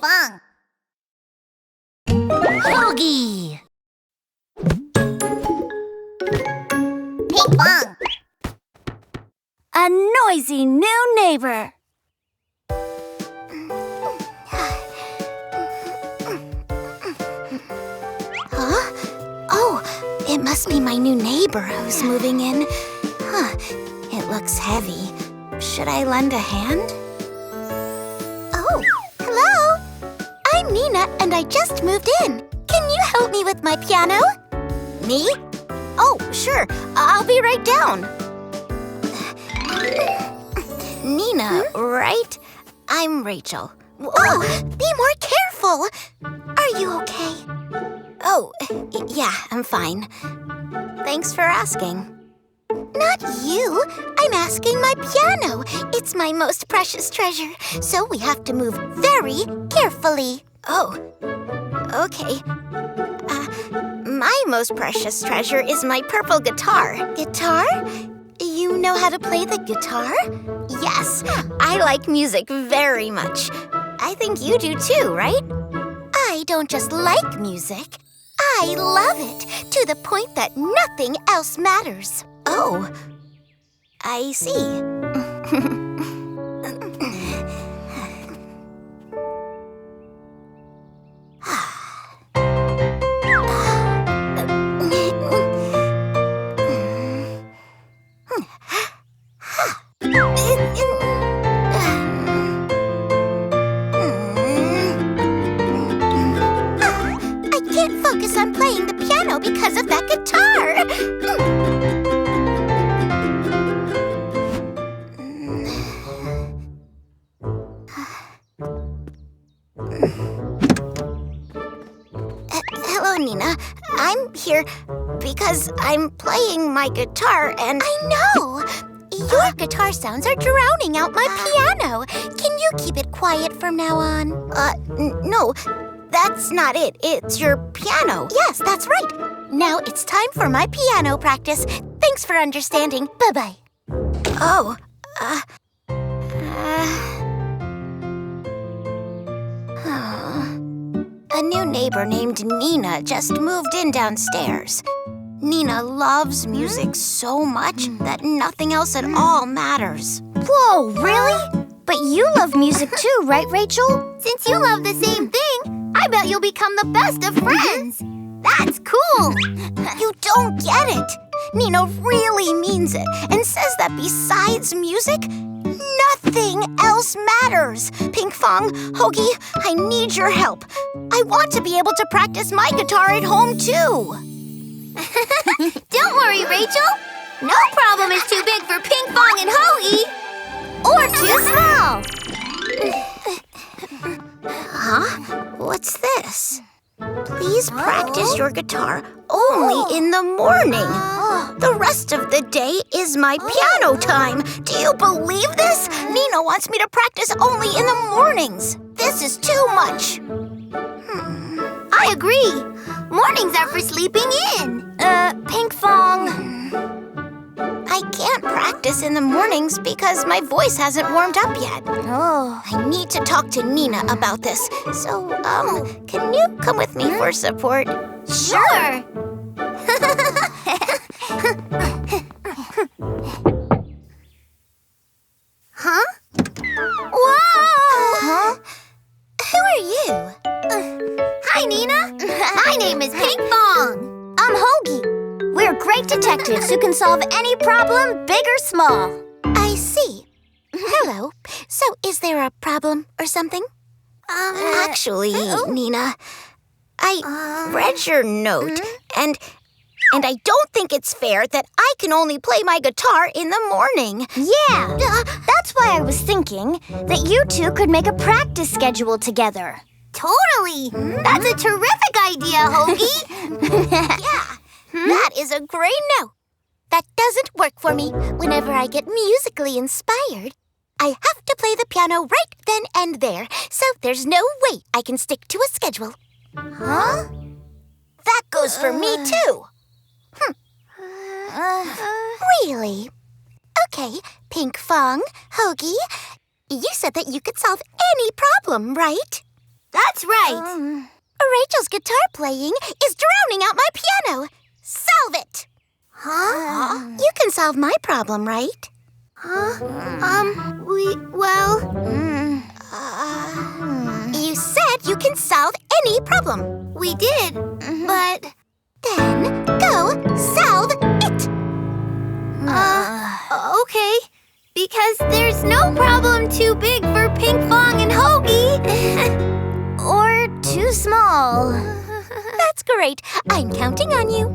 Pinkfong Hogi Pinkfong. A noisy new neighbor. Huh? Oh, it must be my new neighbor who's moving in. Huh, it looks heavy. Should I lend a hand? Oh, hello! I'm Nina and I just moved in. Can you help me with my piano? Me? Oh, sure. I'll be right down. Nina, right? I'm Rachel. Oh, be more careful. Are you okay? Oh, yeah, I'm fine. Thanks for asking. Not you. I'm asking my piano. It's my most precious treasure, so we have to move very carefully. Oh, okay. My most precious treasure is my purple guitar. Guitar? You know how to play the guitar? Yes, I like music very much. I think you do too, right? I don't just like music. I love it to the point that nothing else matters. Oh, I see. I can't focus on playing the piano because of that guitar. Hello, Nina. I'm here because I'm playing my guitar and... I know! Your guitar sounds are drowning out my piano. Can you keep it quiet from now on? No. That's not it. It's your piano. Yes, that's right. Now it's time for my piano practice. Thanks for understanding. Bye-bye. Oh, A new neighbor named Nina just moved in downstairs. Nina loves music so much that nothing else at all matters. Whoa, really? But you love music too, right, Rachel? Since you love the same thing, I bet you'll become the best of friends. That's cool. You don't get it. Nina really means it and says that besides music, nothing else matters. Pinkfong, Hogi, I need your help. I want to be able to practice my guitar at home too. Don't worry, Rachel. No problem is too big for Pinkfong and Hogi. Or too small. Huh? What's this? Please practice your guitar only in the morning. The rest of the day is my piano time. Do you believe this? Nina wants me to practice only in the mornings. This is too much. I agree. Mornings are for sleeping in. Pinkfong. I can't practice in the mornings because my voice hasn't warmed up yet. Oh. I need to talk to Nina about this. So, can you come with me for support? Sure. Huh? Whoa! Huh? Who are you? Hi, Nina. My name is Pinkfong. I'm Hogi. We're great detectives who can solve any problem, big or small. I see. Hello. So, is there a problem or something? Actually, Nina, I read your note, and I don't think it's fair that I can only play my guitar in the morning. Yeah, that's why I was thinking that you two could make a practice schedule together. Totally! That's a terrific idea, Hogi! Yeah, that is a great note. That doesn't work for me. Whenever I get musically inspired, I have to play the piano right then and there, so there's no way I can stick to a schedule. Huh? That goes for me, too. Really? Okay, Pinkfong, Hogi, you said that you could solve any problem, right? That's right. Rachel's guitar playing is drowning out my piano. Solve it. Huh? You can solve my problem, right? You said you can solve any problem. We did, but then go solve it. Okay. Because there's no problem too big for Pinkfong and Hogi. Or too small. That's great. I'm counting on you.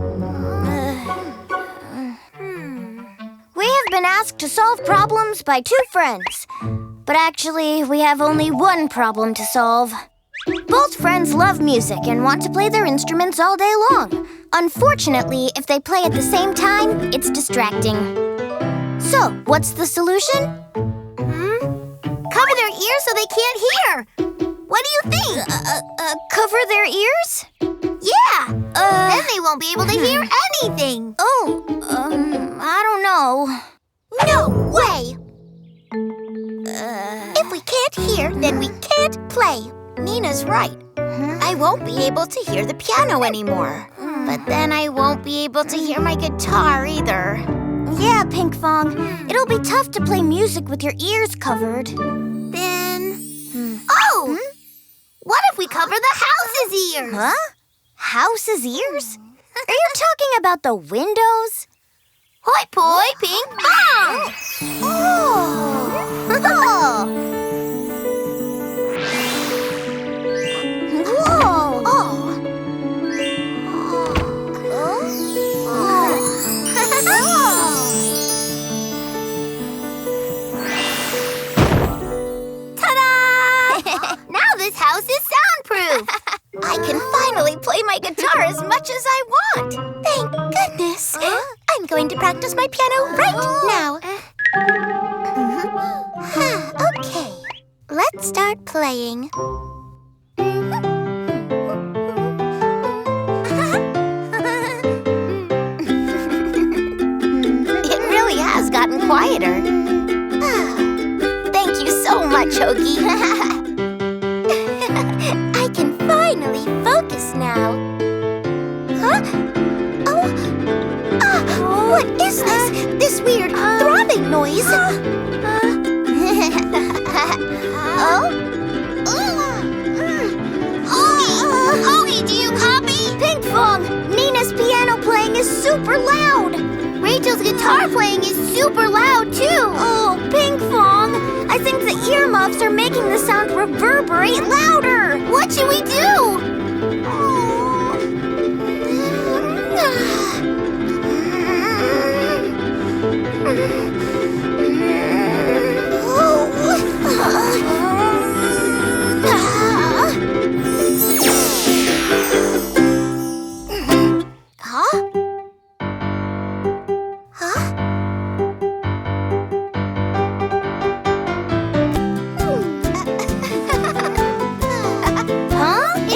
We have been asked to solve problems by 2 friends. But actually, we have only one problem to solve. Both friends love music and want to play their instruments all day long. Unfortunately, if they play at the same time, it's distracting. So, what's the solution? Cover their ears so they can't hear. What do you think? Cover their ears? Yeah. Then they won't be able to hear anything. I don't know. No way. If we can't hear, then we can't play. Nina's right. I won't be able to hear the piano anymore. But then I won't be able to hear my guitar either. Yeah, Pinkfong. It'll be tough to play music with your ears covered. Then... Oh! What if we cover the house's ears? Huh? House's ears? Are you talking about the windows? Hoi poi, Pinkfong! This house is soundproof. I can finally play my guitar as much as I want. Thank goodness. I'm going to practice my piano right now. Okay, let's start playing. It really has gotten quieter. Thank you so much, Hogi. I can finally focus now. Huh? What is this? This weird throbbing noise? Hogi, do you copy? Pinkfong, Nina's piano playing is super loud. Rachel's guitar playing is super loud, too. Oh, Pinkfong, I think the earmuffs are making the sound reverberate louder. What should we do?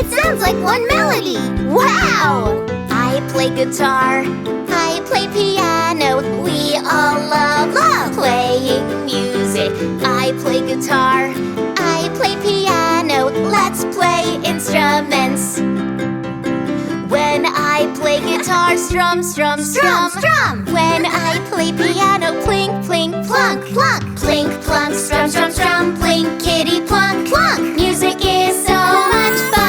Sounds like one melody. Wow! I play guitar, I play piano. We all love playing music. I play guitar, I play piano. Let's play instruments. When I play guitar, strum, strum, strum, strum. When I play piano, plink, plink, plunk, plunk. Plink, plunk, strum, strum, strum. Plink, kitty, plunk, plunk. Music is so much fun.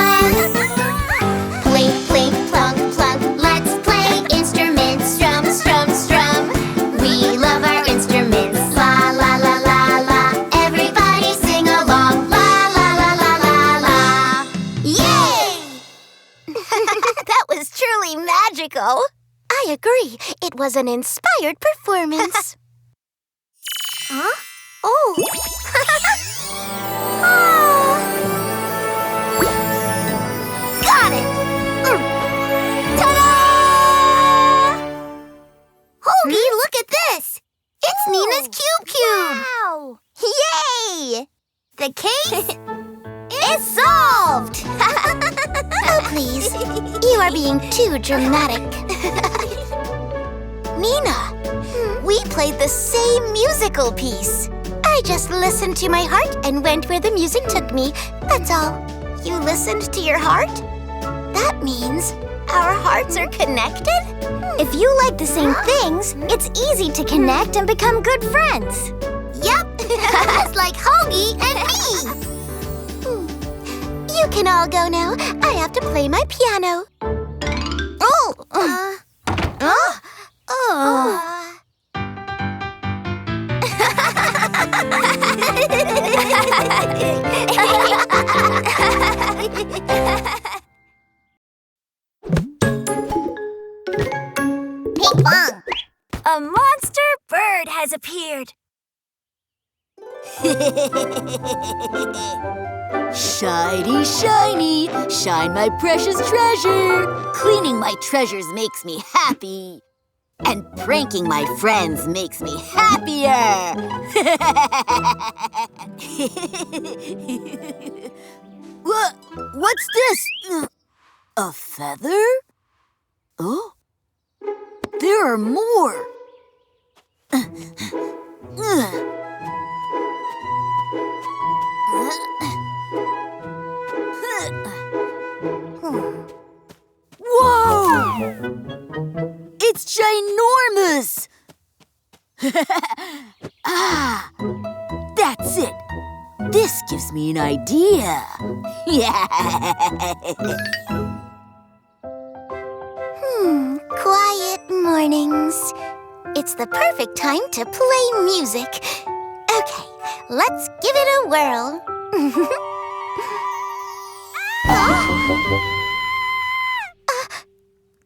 Plink, plink, plunk, plunk. Let's play instruments. Strum, strum, strum. We love our instruments. La, la, la, la, la. Everybody sing along. La, la, la, la, la, la. Yay! That was truly magical. I agree. It was an inspired performance. Huh? Oh. Got it! Ta-da! Hogi, look at this! It's Nina's Cube. Wow! Yay! The case is solved! Oh, please. You are being too dramatic. Nina, we played the same musical piece. I just listened to my heart and went where the music took me. That's all. You listened to your heart? That means our hearts are connected? If you like the same things, it's easy to connect and become good friends. Yep, just like Hogi and me. You can all go now. I have to play my piano. Pinkfong! A monster bird has appeared. Shiny, shiny, shine my precious treasure. Cleaning my treasures makes me happy. And pranking my friends makes me happier. What's this? A feather? Oh, there are more. Whoa! It's ginormous! Ah, that's it. This gives me an idea. Quiet mornings. It's the perfect time to play music. Okay, let's give it a whirl.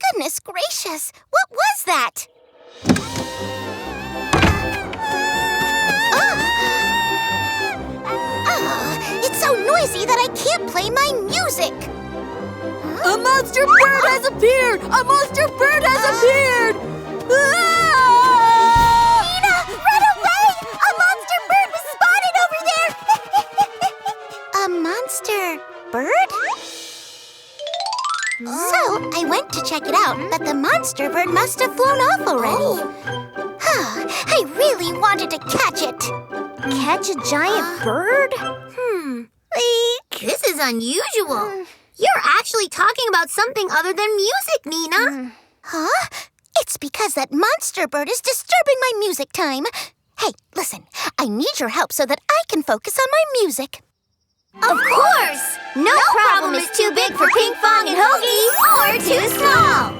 Goodness gracious, what was that? It's so noisy that I can't play my music. A monster bird has appeared! A monster bird has appeared! Nina, run away! A monster bird was spotted over there! A monster bird? So I went to check it out, but the monster bird must have flown off already. I really wanted to catch it. Catch a giant bird? This is unusual. You're actually talking about something other than music, Nina. Huh? It's because that monster bird is disturbing my music time. Hey, listen, I need your help so that I can focus on my music. Of course! No problem is too big for Pinkfong and Hogi or too small.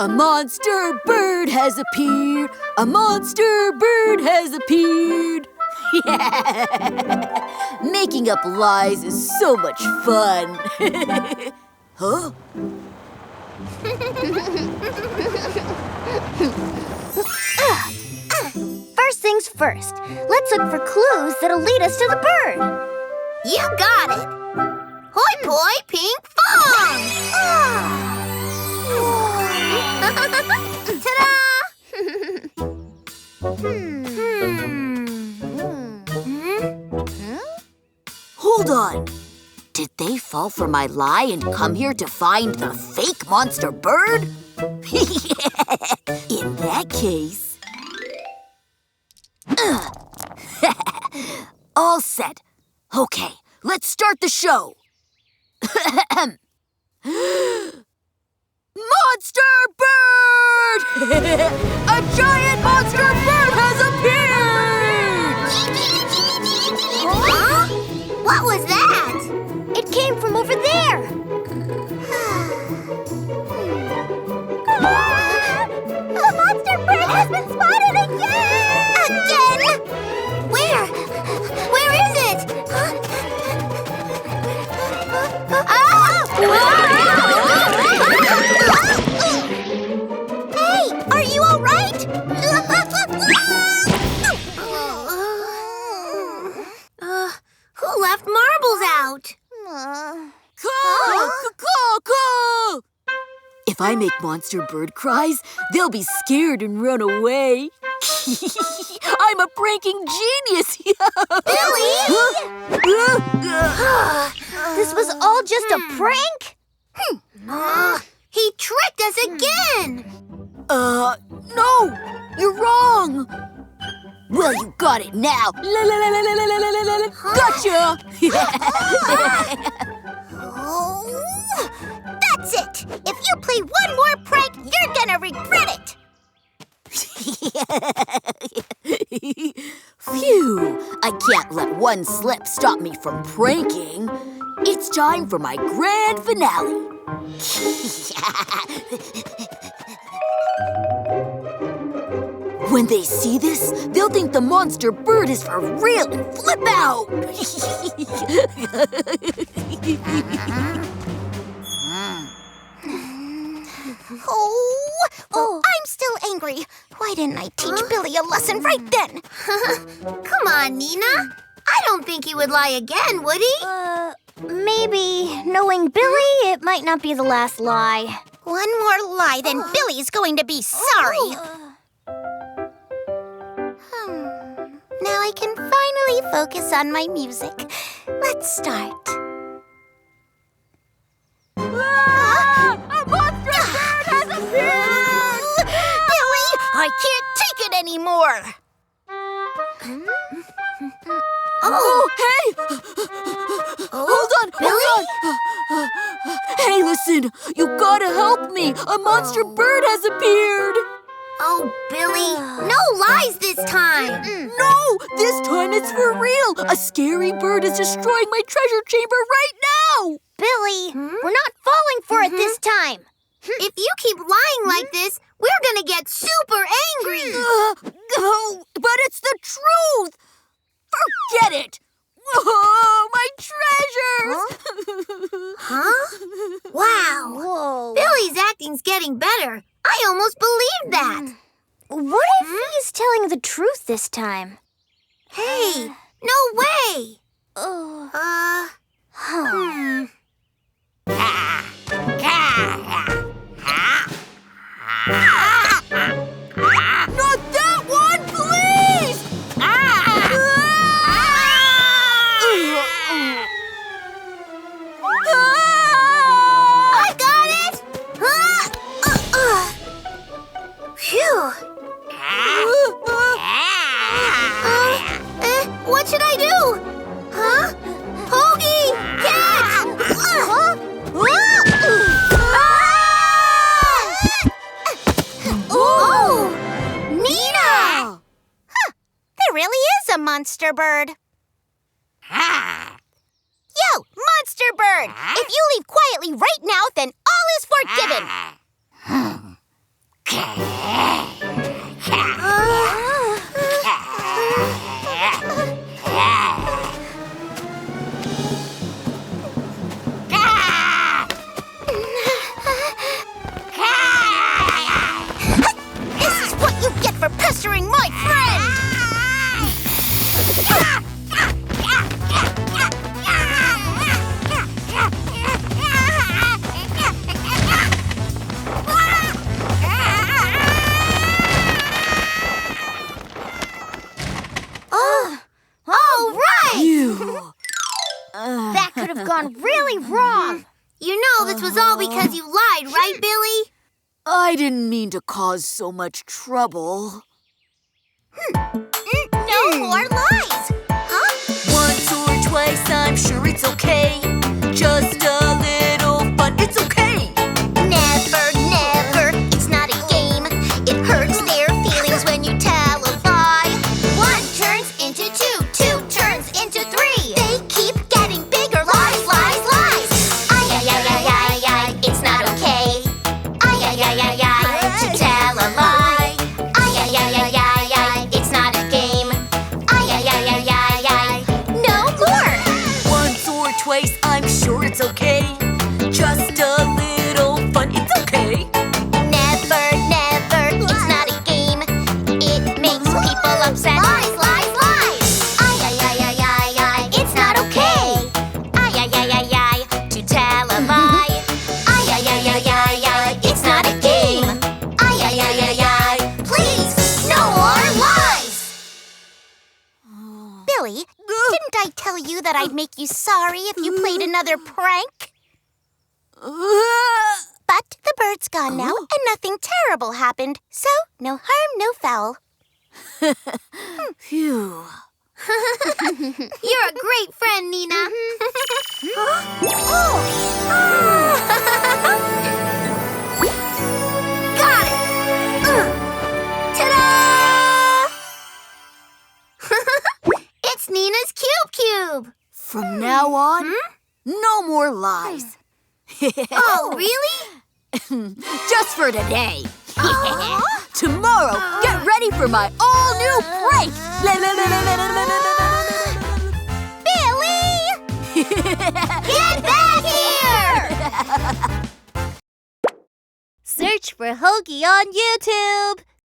A monster bird has appeared. A monster bird has appeared. Making up lies is so much fun. Huh? First things first, let's look for clues that'll lead us to the bird. You got it. Hoi poi Pinkfong! Ta-da! Hold on. Did they fall for my lie and come here to find the fake monster bird? In that case... All set. Okay, let's start the show. Monster bird! A giant monster bird has appeared! Huh? What was that? It came from over there. The monster bird has been spotted again! Again? Where? Where is it? Hey, are you all right? Who left marbles out? Come If I make monster bird cries, they'll be scared and run away. I'm a pranking genius! Billy! This was all just a prank? He tricked us again! No! You're wrong! Well, you got it now! Gotcha! Oh, that's it! If you play one more prank, you're gonna regret it! Phew! I can't let one slip stop me from pranking. It's time for my grand finale. When they see this, they'll think the monster bird is for real and flip out. Oh, I'm still angry. Why didn't I teach Billy a lesson right then? Come on, Nina. I don't think he would lie again, would he? Maybe. Knowing Billy, it might not be the last lie. One more lie, then Billy's going to be sorry. Now I can finally focus on my music. Let's start. A monster bird has appeared! Billy, I can't take it anymore. Oh, hey! Hold on, Billy? hold on! Hey, listen, you gotta help me! A monster bird has appeared! Oh, Billy, no lies this time. No! This time it's for real! A scary bird is destroying my treasure chamber right now! Billy, we're not falling for it this time. If you keep lying like this, we're gonna get super angry. Oh, but it's the truth! Forget it! Oh, my treasures! Huh? Wow. Whoa. Billy's acting's getting better. I almost believed that. What if he's telling the truth this time? Hey, no way. Not that one, please! I got it. Phew. What should I do? Huh? Hogi, catch! Oh! Nina! Huh, there really is a monster bird. Yo, monster bird! If you leave quietly right now, then all is forgiven. This is what you get for pestering my friend! All right! Phew. That could have gone really wrong. You know this was all because you lied, right, Billy? I didn't mean to cause so much trouble. No more lies! Huh? Once or twice, I'm sure it's okay. Just a little fun, it's okay. Never, never, it's not a game. It hurts their feelings when you tell a lie. One turns into two, two turns into three. They keep getting bigger lies, lies, lies. Ay, ay, ay, ay, ay, ay, it's not okay. Ay, ay, ay, ay, ay, to tell a lie. Ay, ay, ay, ay, ay, ay, it's not a game. Ay, ay, ay, ay, ay, ay, no more. Once or twice, I'm sure it's okay. Just a that I'd make you sorry if you played another prank. But the bird's gone now, and nothing terrible happened. So, no harm, no foul. Phew. You're a great friend, Nina. Got it! Ta-da! It's Nina's Cube. From now on, no more lies. Oh, really? Just for today. Tomorrow, get ready for my all-new prank. Billy! Get back here! Search for Hogi on YouTube.